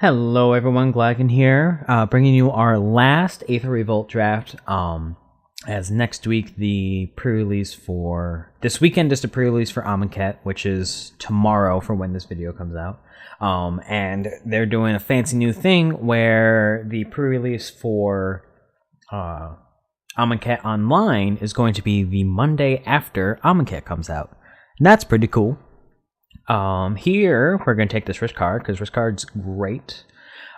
Hello everyone, Glieken here, bringing you our last Aether Revolt draft, as next week the pre-release for, this weekend is the pre-release for Amonkhet, which is tomorrow for when this video comes out, and they're doing a fancy new thing where the pre-release for Amonkhet Online is going to be the Monday after Amonkhet comes out, and that's pretty cool. Here we're going to take this Rishkar because Rishkar's great.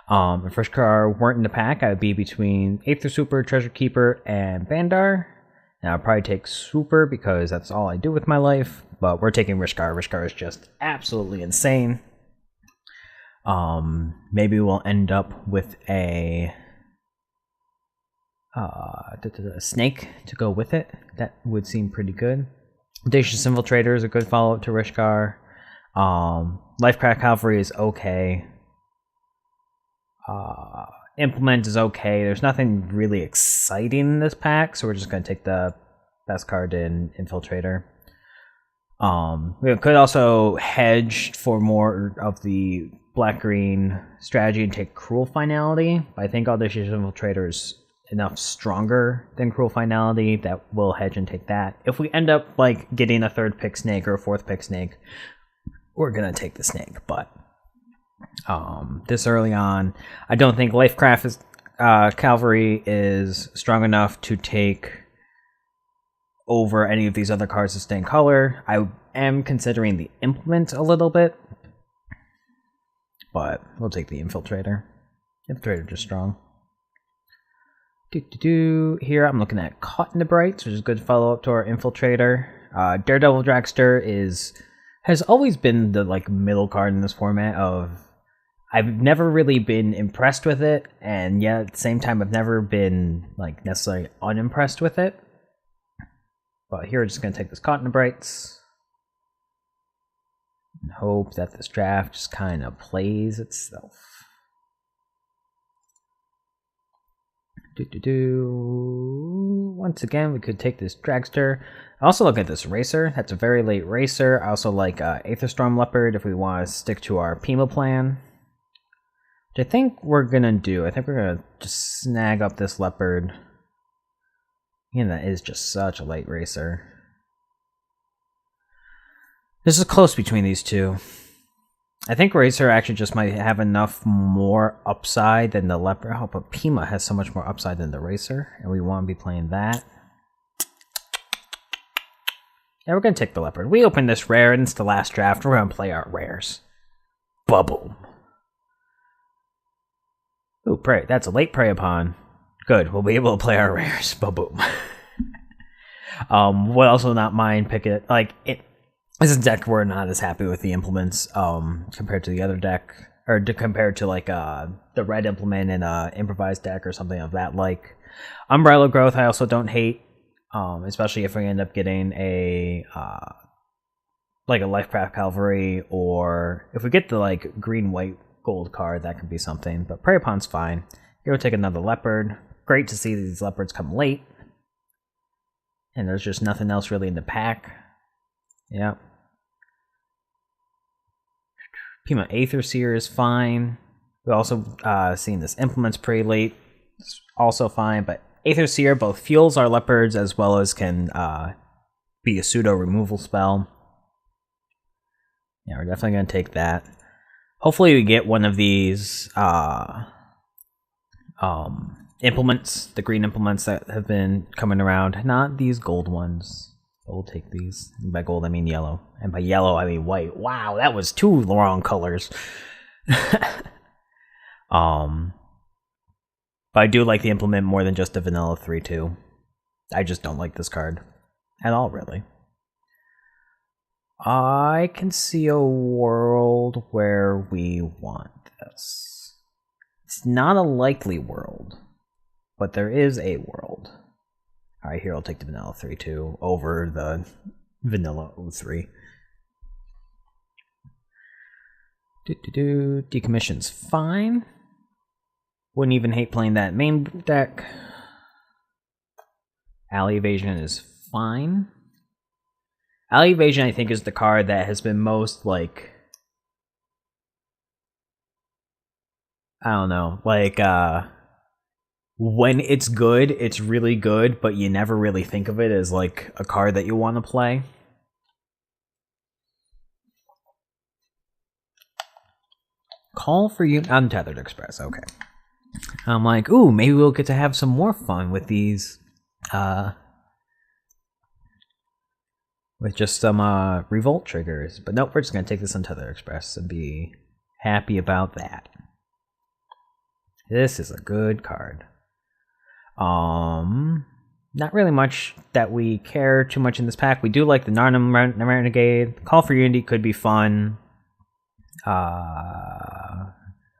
If Rishkar weren't in the pack, I would be between Aether Super, Treasure Keeper, and Bandar. And I'll probably take Super because that's all I do with my life. But we're taking Rishkar. Rishkar is just absolutely insane. Maybe we'll end up with a snake to go with it. That would seem pretty good. Audacious Infiltrator is a good follow-up to Rishkar. Lifecraft Cavalry is okay. Implement is okay. There's nothing really exciting in this pack, so we're just going to take the best card in Infiltrator. We could also hedge for more of the black-green strategy and take Cruel Finality. I think Audacious Infiltrator is enough stronger than Cruel Finality that we'll hedge and take that. If we end up like getting a third pick snake or a fourth pick snake, we're gonna take the snake. But this early on, I don't think Lifecraft Cavalry is strong enough to take over any of these other cards that stay in color. I am considering the Implement a little bit, but we'll take the Infiltrator. Infiltrator just strong. Here I'm looking at Caught in the Brights, which is a good follow-up to our Infiltrator. Daredevil Dragster has always been the like middle card in this format of I've never really been impressed with it, and yet at the same time I've never been like necessarily unimpressed with it. But here we're just gonna take this Caught in the Brights and hope that this draft just kind of plays itself. Once again, we could take this Dragster. I also look at this Racer. That's a very late Racer. I also like Aetherstorm Leopard if we want to stick to our Pima plan. Which I think we're going to do. I think we're going to just snag up this Leopard. And that is just such a late Racer. This is close between these two. I think Racer actually just might have enough more upside than the Leopard. Oh, but Pima has so much more upside than the Racer, and we want to be playing that. Yeah, we're going to take the Leopard. We opened this rare, and it's the last draft. We're going to play our rares. Bubble. Ooh, Prey. That's a late Prey Upon. Good. We'll be able to play our rares. Ba-boom. We'll also not mind picking it. Like, this is a deck we're not as happy with the implements compared to the other deck, or compared to like the red implement in a improvised deck or something of that like. Umbrella Growth I also don't hate, especially if we end up getting a like a Lifecraft Cavalry, or if we get the like green white gold card, that could be something. But Prey Upon's fine. Here we'll take another Leopard. Great to see these Leopards come late, and there's just nothing else really in the pack. Yeah. Pima Aetherseer is fine. We also seen this Implements pretty late. It's also fine, but Aetherseer both fuels our Leopards as well as can be a pseudo removal spell. Yeah, we're definitely going to take that. Hopefully we get one of these implements, the green implements that have been coming around, not these gold ones. We'll take these. And by gold, I mean yellow. And by yellow, I mean white. Wow, that was two wrong colors. But I do like the implement more than just a vanilla 3-2. I just don't like this card at all, really. I can see a world where we want this. It's not a likely world, but there is a world. Alright, here I'll take the vanilla 3-2 over the vanilla 03. Decommission's fine. Wouldn't even hate playing that main deck. Alley Evasion is fine. Alley Evasion, I think, is the card that has been most, like, I don't know, like when it's good, it's really good, but you never really think of it as like a card that you want to play. Call for you Untethered Express. Okay. I'm like, ooh, maybe we'll get to have some more fun with these with just some revolt triggers. But nope, we're just gonna take this Untethered Express and be happy about that. This is a good card. Not really much that we care too much in this pack. We do like the Narnum Renegade. Call for Unity could be fun.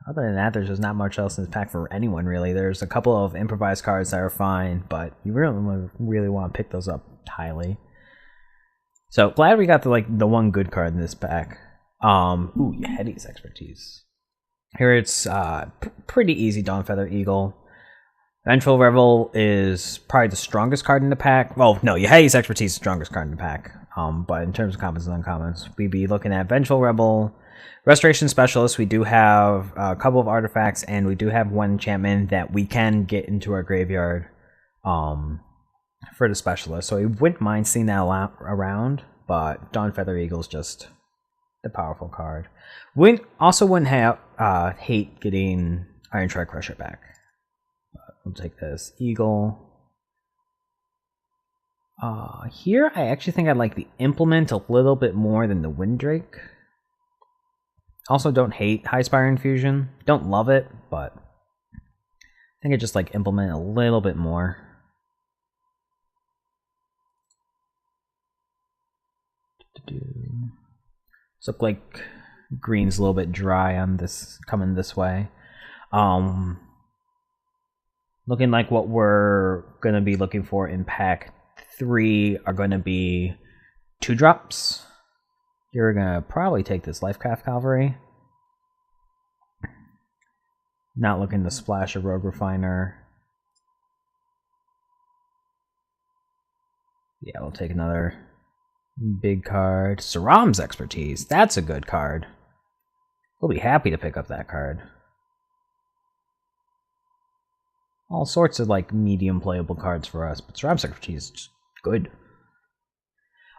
Other than that, there's just not much else in this pack for anyone, really. There's a couple of improvised cards that are fine, but you really want to pick those up highly. So glad we got the one good card in this pack. Ooh, Yehedi's Expertise. Here it's pretty easy. Dawnfeather Eagle. Vengeful Revel is probably the strongest card in the pack. Well, no, Yehedi's Expertise is the strongest card in the pack. But in terms of commons and uncommons, we'd be looking at Vengeful Rebel, Restoration Specialist. We do have a couple of artifacts, and we do have one enchantment that we can get into our graveyard for the Specialist. So we wouldn't mind seeing that around, but Dawnfeather Eagle is just the powerful card. We also wouldn't hate getting Iron Strike Crusher back. We'll take this Eagle. Here, I actually think I like the Implement a little bit more than the Windrake. Also, don't hate High Spire Infusion. Don't love it, but I think I just like Implement a little bit more. It's look like green's a little bit dry on this coming this way. Looking like what we're gonna be looking for in pack 3 are gonna be 2-drops. You're gonna probably take this Lifecraft Cavalry. Not looking to splash a Rogue Refiner. Yeah, we'll take another big card. Saram's Expertise. That's a good card. We'll be happy to pick up that card. All sorts of like medium playable cards for us, but Saram's Expertise is just good.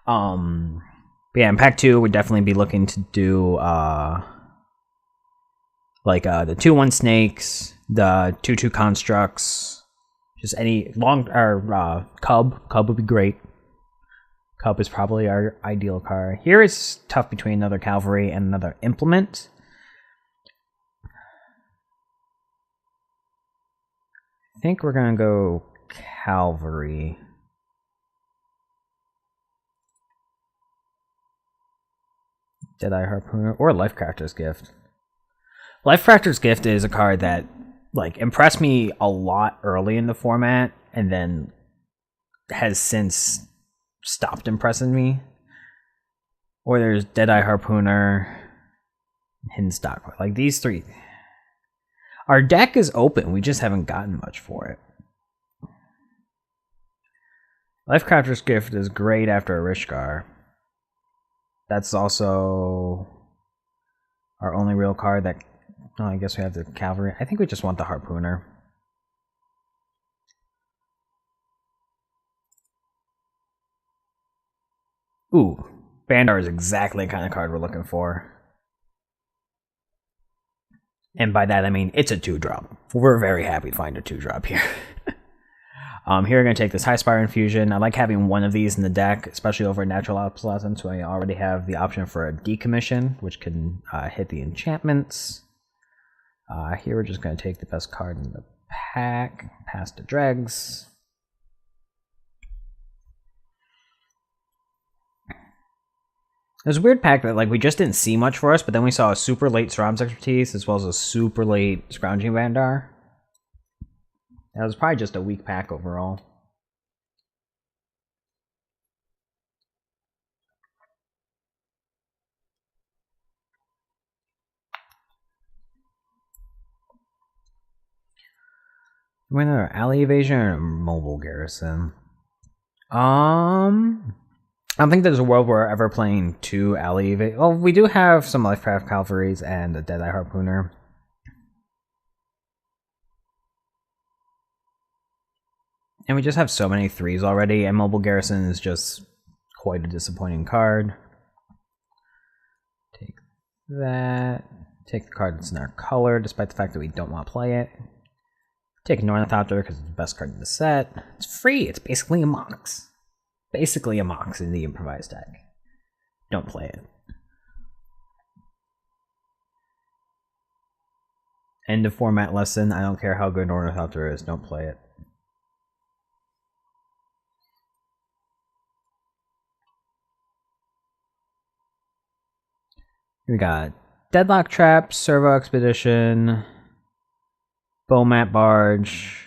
But yeah, in pack 2, we'd definitely be looking to do the 2/1 snakes, the 2/2 constructs, just any long or Cub. Cub would be great. Cub is probably our ideal card. Here it's tough between another Cavalry and another Implement. I think we're gonna go Cavalry. Deadeye Harpooner or Lifecrafter's Gift. Lifecrafter's Gift is a card that like impressed me a lot early in the format and then has since stopped impressing me. Or there's Deadeye Harpooner, Hidden Stock. Like these three. Our deck is open, we just haven't gotten much for it. Lifecrafter's Gift is great after a Rishkar. That's also our only real card that... Oh, I guess we have the Cavalry. I think we just want the Harpooner. Ooh, Bandar is exactly the kind of card we're looking for. And by that I mean it's a 2-drop. We're very happy to find a 2-drop here. Here we're going to take this High Spire Infusion. I like having one of these in the deck, especially over Natural Obsolescence, so I already have the option for a Decommission, which can hit the enchantments. Here we're just going to take the best card in the pack, pass the dregs. There's a weird pack that like we just didn't see much for us, but then we saw a super late Saram's Expertise as well as a super late Scrounging Vandar. That was probably just a weak pack overall. Another Alley Evasion or a Mobile Garrison? I don't think there's a world where we're ever playing 2 Alley Evasion. Well, we do have some Lifecraft Cavalries and a Deadeye Harpooner. And we just have so many 3s already, and Mobile Garrison is just quite a disappointing card. Take that. Take the card that's in our color, despite the fact that we don't want to play it. Take Ornithopter because it's the best card in the set. It's free. It's basically a Mox. Basically a Mox in the improvised deck. Don't play it. End of format lesson. I don't care how good Ornithopter is. Don't play it. We got Deadlock Trap, Servo Expedition, Bowmat Barge.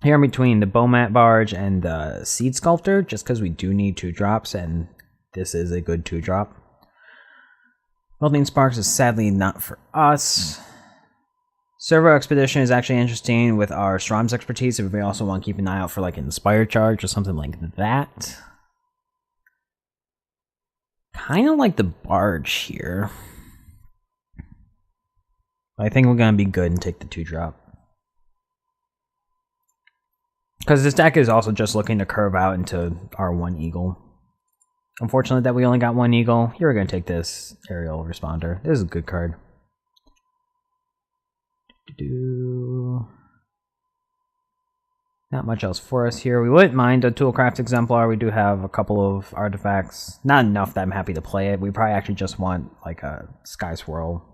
Here in between the Bowmat Barge and the Seed Sculptor, just because we do need 2-drops, and this is a good 2-drop. Melting Sparks is sadly not for us. Servo Expedition is actually interesting with our Strom's expertise if we also want to keep an eye out for like Inspire Charge or something like that. Kind of like the Barge here. I think we're going to be good and take the 2-drop. Because this deck is also just looking to curve out into our 1 Eagle. Unfortunately that we only got 1 Eagle. Here we're going to take this Aerial Responder. This is a good card. Not much else for us here. We wouldn't mind a Toolcraft Exemplar. We do have a couple of artifacts. Not enough that I'm happy to play it. We probably actually just want like a Sky Swirl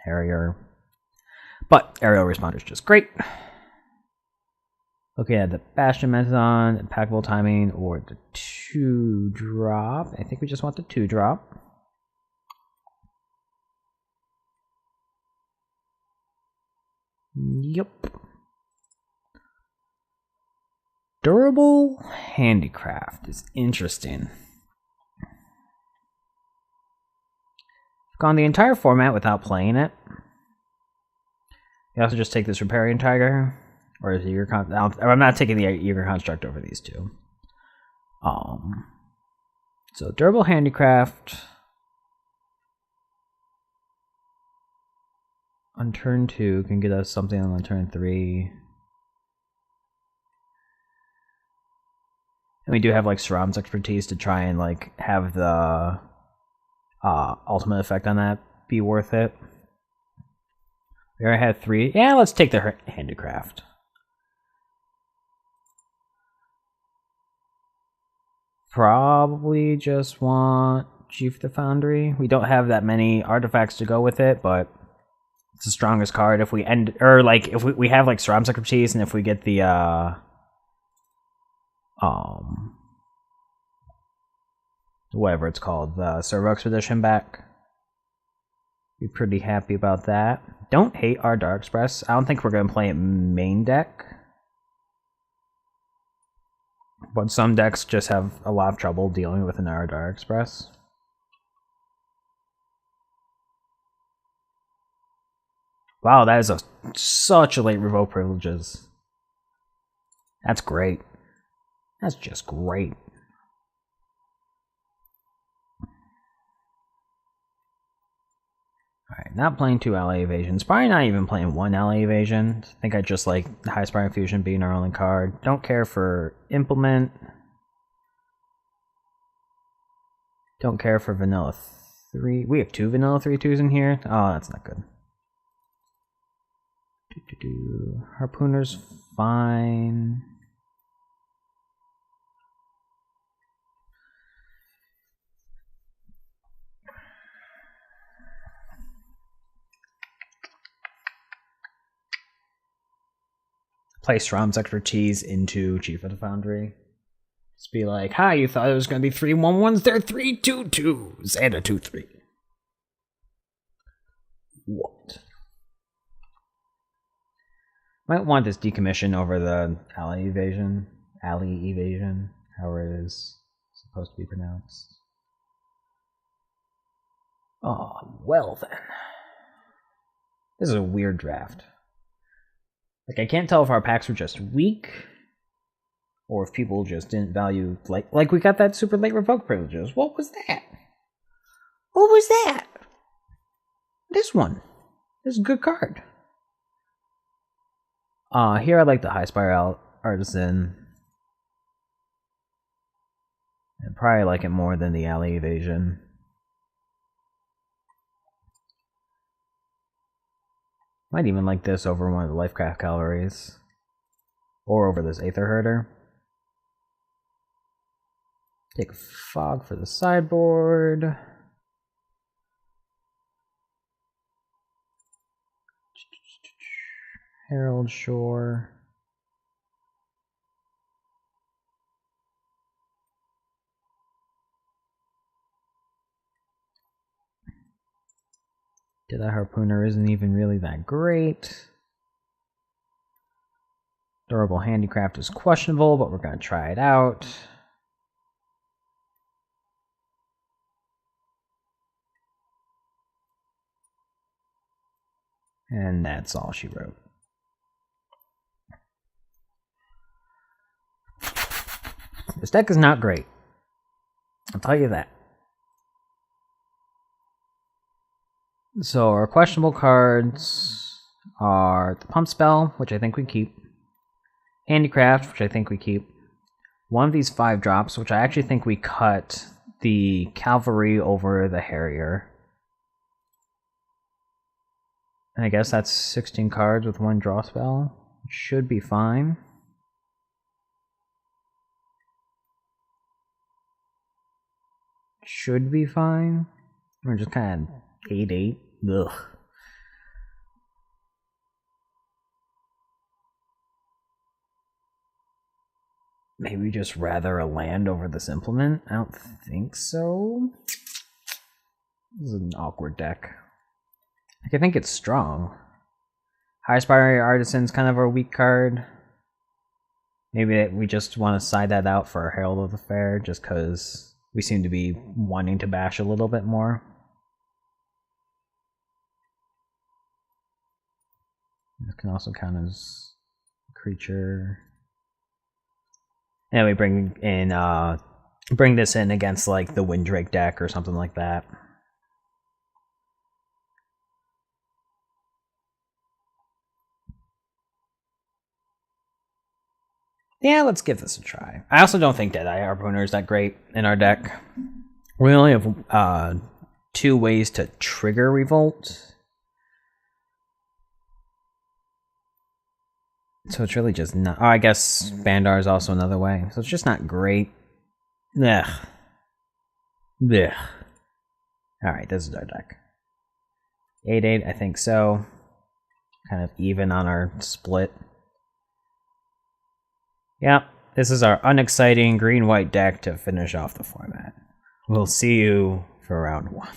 Harrier. But Aerial Responder is just great. Okay, yeah, the Bastion Mezzon, Impeccable Timing, or the 2-drop. I think we just want the 2-drop. Yep. Durable Handicraft is interesting. Gone the entire format without playing it. You also just take this Riparian Tiger, or is it your I'm not taking the Eager Construct over these two. So Durable Handicraft on turn 2 can get us something on turn 3. And we do have like Saram's expertise to try and like have the ultimate effect on that be worth it. We already had 3. Yeah, let's take the Handicraft. Probably just want Chief the Foundry. We don't have that many artifacts to go with it, but it's the strongest card. If we end, or like if we have like Saram's expertise, and if we get the whatever it's called, the Servo Expedition back, be pretty happy about that. Don't hate our Dark Express. I don't think we're gonna play it main deck, but some decks just have a lot of trouble dealing with an Dark Express. Wow, that is such a late revoke privileges. That's great. That's just great. Alright, not playing 2 ally evasions. Probably not even playing 1 ally evasion. I think I just like High Spiral Fusion being our only card. Don't care for Implement. Don't care for Vanilla 3. We have 2 Vanilla 3/2s in here. Oh, that's not good. Harpooner's fine. Place Rom's expertise into Chief of the Foundry. Just be like, hi, you thought it was going to be 3 1/1s? They're 3 2/2s and a 2/3. What? Might want this decommission over the Alley Evasion, however it is supposed to be pronounced. Oh, well then. This is a weird draft. Like, I can't tell if our packs were just weak, or if people just didn't value, like we got that super late revoke privileges. What was that? What was that? This one. This is a good card. Here I like the High Spiral Artisan. I probably like it more than the Alley Evasion. Might even like this over one of the Lifecraft Cavalries. Or over this Aether Herder. Take a Fog for the sideboard. Herald Shore. That Harpooner isn't even really that great. Durable Handicraft is questionable, but we're going to try it out. And that's all she wrote. This deck is not great. I'll tell you that. So our questionable cards are the Pump Spell, which I think we keep. Handicraft, which I think we keep. One of these 5 drops, which I actually think we cut the Cavalry over the Harrier. And I guess that's 16 cards with 1 draw spell. Should be fine. Should be fine. We're just kind of 8/8. Ugh. Maybe just rather a land over this implement? I don't think so. This is an awkward deck. I think it's strong. High Spiral Artisan's kind of our weak card. Maybe we just want to side that out for Herald of the Fair, just because we seem to be wanting to bash a little bit more. This can also count as a creature. And we bring this in against like the Windrake deck or something like that. Yeah, let's give this a try. I also don't think Deadeye Harpooner is that great in our deck. We only have 2 ways to trigger Revolt. So it's really just not... Oh, I guess Bandar is also another way. So it's just not great. Ugh. Ugh. Alright, this is our deck. 8/8, I think so. Kind of even on our split. Yep, this is our unexciting green-white deck to finish off the format. We'll see you for round 1.